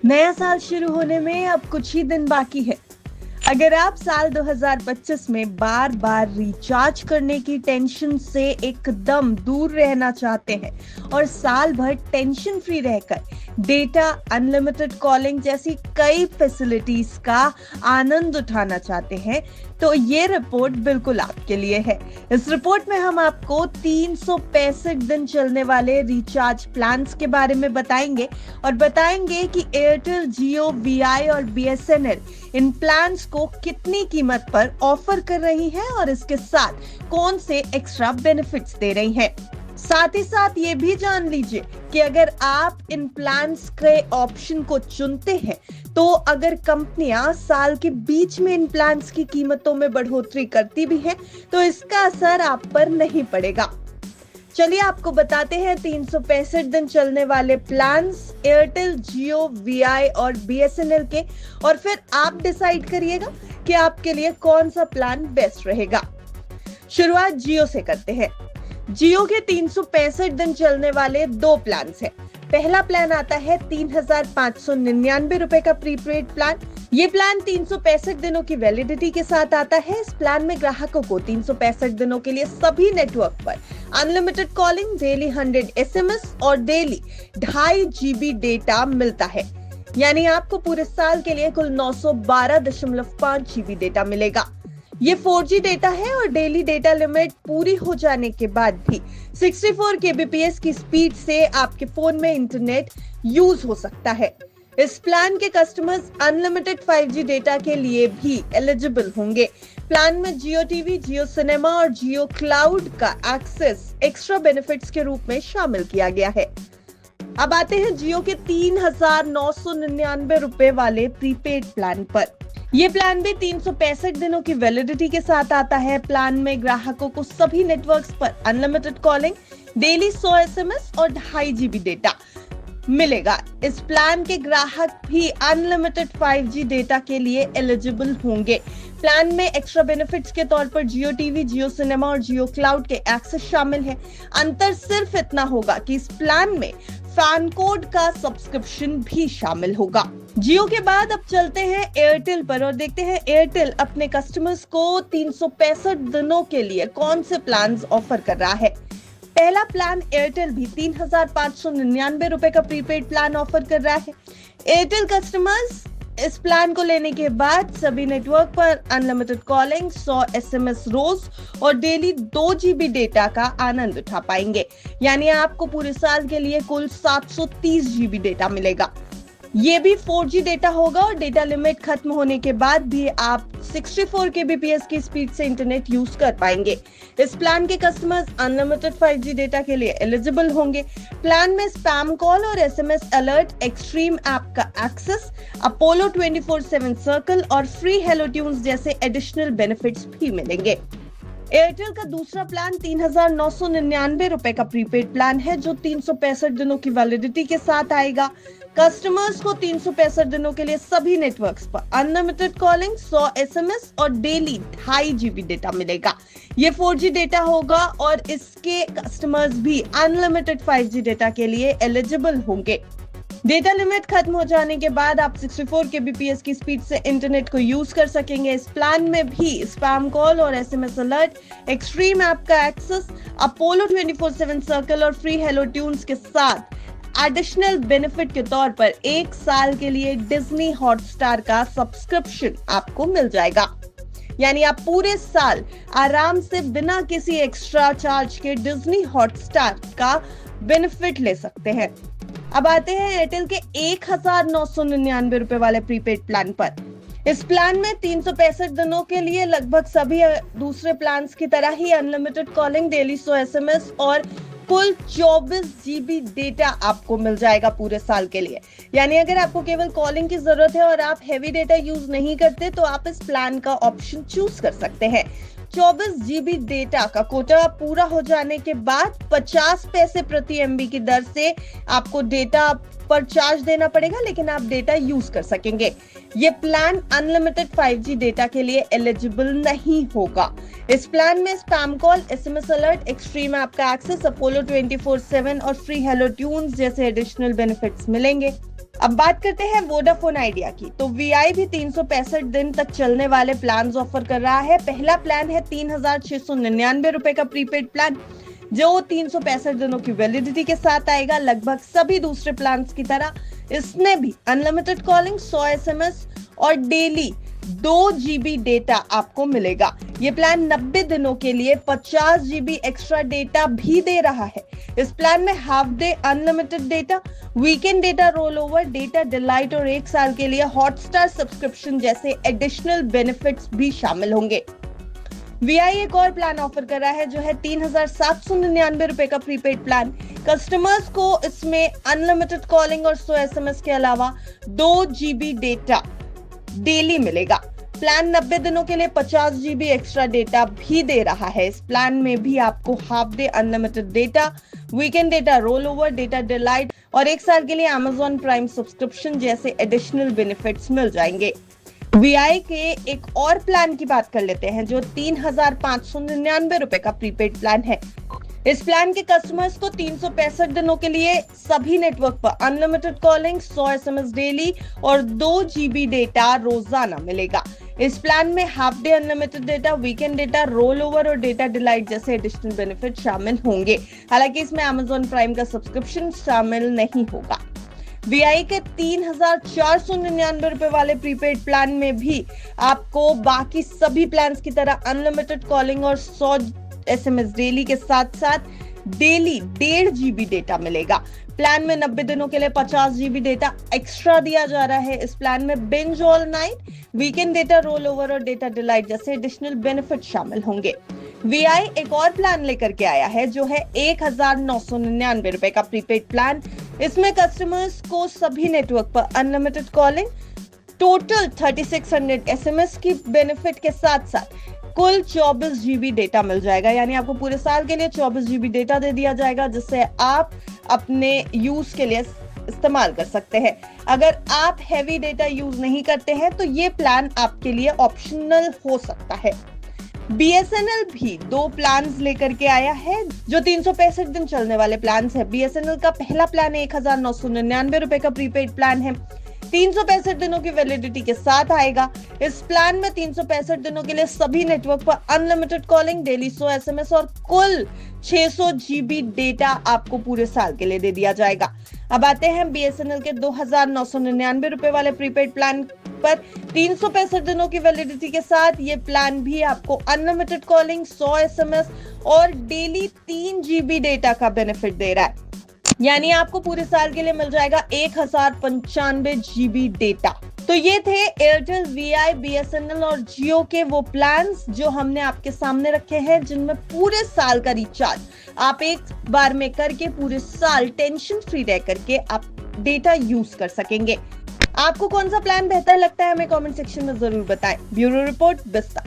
नया साल शुरू होने में अब कुछ ही दिन बाकी है। अगर आप साल 2025 में बार बार रिचार्ज करने की टेंशन से एकदम दूर रहना चाहते हैं और साल भर टेंशन फ्री रहकर डेटा, अनलिमिटेड कॉलिंग जैसी कई फैसिलिटीज का आनंद उठाना चाहते हैं, तो ये रिपोर्ट बिल्कुल आपके लिए है। इस रिपोर्ट में हम आपको 365 दिन चलने वाले रिचार्ज प्लान्स के बारे में बताएंगे और बताएंगे कि एयरटेल, जियो, वीआई और बीएसएनएल इन प्लान्स को कितनी कीमत पर ऑफर कर रही है और इसके साथ कौन से एक्स्ट्रा बेनिफिट्स दे रही है। साथ ही साथ ये भी जान लीजिए कि अगर आप इन प्लान्स के ऑप्शन को चुनते हैं तो अगर कंपनियां साल के बीच में इन प्लान्स की कीमतों में बढ़ोतरी करती भी हैं तो इसका असर आप पर नहीं पड़ेगा। चलिए आपको बताते हैं 365 दिन चलने वाले प्लान्स एयरटेल, जियो, वीआई और बीएसएनएल के, और फिर आप डिसाइड करिएगा कि आपके लिए कौन सा प्लान बेस्ट रहेगा। शुरुआत जियो से करते हैं। जियो के 365 दिन चलने वाले दो प्लान हैं। पहला प्लान आता है 3,599 रुपए का प्रीपेड प्लान। ये प्लान 365 दिनों की वैलिडिटी के साथ आता है। इस प्लान में ग्राहकों को 365 दिनों के लिए सभी नेटवर्क पर अनलिमिटेड कॉलिंग, डेली 100 एसएमएस और डेली 2.5 GB डेटा मिलता है। यानी आपको पूरे साल के लिए कुल 912.5 GB डेटा मिलेगा। ये 4G डेटा है और डेली डेटा लिमिट पूरी हो जाने के बाद भी 64 kbps की स्पीड से आपके फोन में इंटरनेट यूज हो सकता है। इस प्लान के कस्टमर्स अनलिमिटेड 5G डेटा के लिए भी एलिजिबल होंगे। प्लान में जियो टीवी, जियो सिनेमा और जियो क्लाउड का एक्सेस एक्स्ट्रा बेनिफिट्स के रूप में शामिल किया गया है। अब आते हैं जियो के 3,999 रुपए वाले प्रीपेड प्लान पर। ये प्लान भी 365 दिनों की वैलिडिटी के साथ आता है। प्लान में ग्राहकों को सभी नेटवर्क्स पर अनलिमिटेड कॉलिंग, डेली 100 एसएमएस और 2.5 GB डेटा मिलेगा। इस प्लान के ग्राहक भी अनलिमिटेड 5G डेटा के लिए एलिजिबल होंगे। प्लान में एक्स्ट्रा बेनिफिट्स के तौर पर जियो टीवी, जियो सिनेमा और जियो क्लाउड के एक्सेस शामिल है। अंतर सिर्फ इतना होगा कि इस प्लान में फैन कोड का सब्सक्रिप्शन भी शामिल होगा। जियो के बाद अब चलते हैं एयरटेल पर और देखते हैं एयरटेल अपने कस्टमर्स को 365 दिनों के लिए कौन से प्लान्स ऑफर कर रहा है। पहला प्लान एयरटेल भी 3,599 रुपए का प्रीपेड प्लान ऑफर कर रहा है। एयरटेल कस्टमर्स इस प्लान को लेने के बाद सभी नेटवर्क पर अनलिमिटेड कॉलिंग, 100 एसएमएस रोज और डेली 2 GB डेटा का आनंद उठा पाएंगे। यानी आपको पूरे साल के लिए कुल 730 GB डेटा मिलेगा। ये भी 4G डेटा होगा और डेटा लिमिट खत्म होने के बाद भी आप 64 kbps की स्पीड से इंटरनेट यूज कर पाएंगे। इस प्लान के कस्टमर्स अनलिमिटेड 5G डेटा के लिए एलिजिबल होंगे। प्लान में स्पैम कॉल और एसएमएस अलर्ट, एक्सट्रीम ऐप का एक्सेस, अपोलो 24/7 सर्कल और फ्री हेलो ट्यून्स जैसे एडिशनल बेनिफिट्स भी मिलेंगे। एयरटेल का दूसरा प्लान 3,999 रुपए का प्रीपेड प्लान है जो 365 दिनों की वैलिडिटी के साथ आएगा। कस्टमर्स को 365 दिनों के लिए सभी नेटवर्क्स पर अनलिमिटेड कॉलिंग, 100 एसएमएस और डेली 2.5 GB डेटा मिलेगा। ये 4G डेटा होगा और इसके कस्टमर्स भी अनलिमिटेड 5G डेटा के लिए एलिजिबल होंगे। डेटा लिमिट खत्म हो जाने के बाद आप 64 kbps की स्पीड से इंटरनेट को यूज कर सकेंगे। इस प्लान में भी स्पैम कॉल और एसएमएस अलर्ट, एक्सट्रीम ऐप का एक्सेस, अपोलो 24/7 सर्कल और फ्री हेलो ट्यून्स के साथ एडिशनल बेनिफिट के तौर पर 1 साल के लिए डिज्नी हॉटस्टार का सब्सक्रिप्शन आपको मिल जाएगा। यानी आप पूरे साल आराम से बिना किसी एक्स्ट्रा चार्ज के डिज्नी हॉटस्टार का बेनिफिट ले सकते हैं। अब आते हैं एयरटेल के 1,999 रुपए वाले प्रीपेड प्लान पर। इस प्लान में 365 दिनों के लिए लगभग सभी दूसरे प्लान्स की तरह ही अनलिमिटेड कॉलिंग, डेली 100 एसएमएस और कुल 24 GB डेटा आपको मिल जाएगा पूरे साल के लिए। यानी अगर आपको केवल कॉलिंग की जरूरत है और आप हैवी डेटा यूज नहीं करते तो आप इस प्लान का ऑप्शन चूज कर सकते हैं। 24 GB डेटा का कोटा पूरा हो जाने के बाद 50 पैसे प्रति MB की दर से आपको डेटा पर चार्ज देना पड़ेगा, लेकिन आप डेटा यूज कर सकेंगे। ये प्लान अनलिमिटेड 5G डेटा के लिए एलिजिबल नहीं होगा। इस प्लान में spam call, SMS alert, extreme app का एक्सेस, अपोलो 24/7 और फ्री हेलो ट्यून्स जैसे एडिशनल बेनिफिट्स मिलेंगे। अब बात करते हैं वोडाफोन आइडिया की। तो वीआई भी 365 दिन तक चलने वाले प्लान ऑफर कर रहा है। पहला प्लान है 3,699 रुपए का प्रीपेड प्लान, जो 365 दिनों की वैलिडिटी के साथ आएगा। लगभग सभी दूसरे प्लान की तरह इसमें भी अनलिमिटेड कॉलिंग, 100 एसएमएस और डेली 2 जीबी डेटा आपको मिलेगा। ये प्लान 90 दिनों के लिए 50 जीबी एक्स्ट्रा डेटा भी दे रहा है। इस प्लान में half day unlimited data, weekend data roll over, data delight और 1 साल के लिए हॉटस्टार सब्सक्रिप्शन जैसे एडिशनल बेनिफिट्स भी शामिल होंगे। वीआई एक और प्लान ऑफर कर रहा है जो है 3,799 रुपए का प्रीपेड प्लान। कस्टमर्स को इसमें अनलिमिटेड कॉलिंग और 100 एसएमएस के अलावा 2 जीबी डेटा डेली मिलेगा। प्लान 90 दिनों के लिए 50 जीबी एक्स्ट्रा डेटा भी दे रहा है। इस प्लान में भी आपको half day unlimited data, weekend data roll over, data delight और 1 साल के लिए Amazon प्राइम सब्सक्रिप्शन जैसे एडिशनल बेनिफिट्स मिल जाएंगे। वीआई के एक और प्लान की बात कर लेते हैं जो 3,599 रुपए का प्रीपेड प्लान है। इस प्लान के कस्टमर्स को 365 दिनों के लिए सभी नेटवर्क पर अनलिमिटेड कॉलिंग, 100 एसएमएस डेली और 2 जीबी डेटा रोजाना मिलेगा। इस प्लान में half day unlimited data, weekend data roll over और डेटा डिलाइट जैसे एडिशनल बेनिफिट शामिल होंगे। हालांकि इसमें Amazon प्राइम का सब्सक्रिप्शन शामिल नहीं होगा। वीआई के 3,499 रुपए वाले प्रीपेड प्लान में भी आपको बाकी सभी प्लान्स की तरह अनलिमिटेड कॉलिंग और 100 एसएमएस डेली के साथ साथ डेली 1.5 जीबी डेटा मिलेगा। प्लान में 90 दिनों के लिए 50 जीबी डेटा एक्स्ट्रा दिया जा रहा है। इस प्लान में binge all night, weekend data roll over और डेटा डिलाइट जैसे एडिशनल बेनिफिट शामिल होंगे। वीआई एक और प्लान लेकर के आया है जो है 1,999 रुपए का प्रीपेड प्लान। इसमें कस्टमर्स को सभी नेटवर्क पर अनलिमिटेड कॉलिंग, टोटल 3600 एसएमएस की बेनिफिट के साथ साथ कुल 24 जीबी डेटा मिल जाएगा। यानी आपको पूरे साल के लिए 24 जीबी डेटा दे दिया जाएगा जिससे आप अपने यूज के लिए इस्तेमाल कर सकते हैं। अगर आप हैवी डेटा यूज नहीं करते हैं तो ये प्लान आपके लिए ऑप्शनल हो सकता है। बीएसएनएल भी 2 प्लान्स लेकर के आया है जो 365 दिन चलने वाले प्लान्स है। बीएसएनएल का पहला प्लान 1,999 रुपए का प्रीपेड प्लान है, 365 दिनों की वैलिडिटी के साथ आएगा। इस प्लान में 365 दिनों के लिए सभी नेटवर्क पर अनलिमिटेड कॉलिंग, डेली 100 एसएमएस और कुल 600 जीबी डेटा आपको पूरे साल के लिए दे दिया जाएगा। अब आते हैं बीएसएनएल के 2,999 रुपए वाले प्रीपेड प्लान पर। 365 दिनों की वैलिडिटी के साथ ये प्लान भी आपको अनलिमिटेड कॉलिंग, 100 एसएमएस और डेली 3 जीबी डेटा का बेनिफिट दे रहा है। यानी आपको पूरे साल के लिए मिल जाएगा 1,095 जीबी डेटा। तो ये थे एयरटेल, वीआई, बीएसएनएल और जियो के वो प्लान्स जो हमने आपके सामने रखे हैं जिनमें पूरे साल का रिचार्ज आप एक बार में करके पूरे साल टेंशन फ्री रह करके आप डेटा यूज कर सकेंगे। आपको कौन सा प्लान बेहतर लगता है हमें कमेंट सेक्शन में जरूर बताएं। ब्यूरो रिपोर्ट, बिस्ता।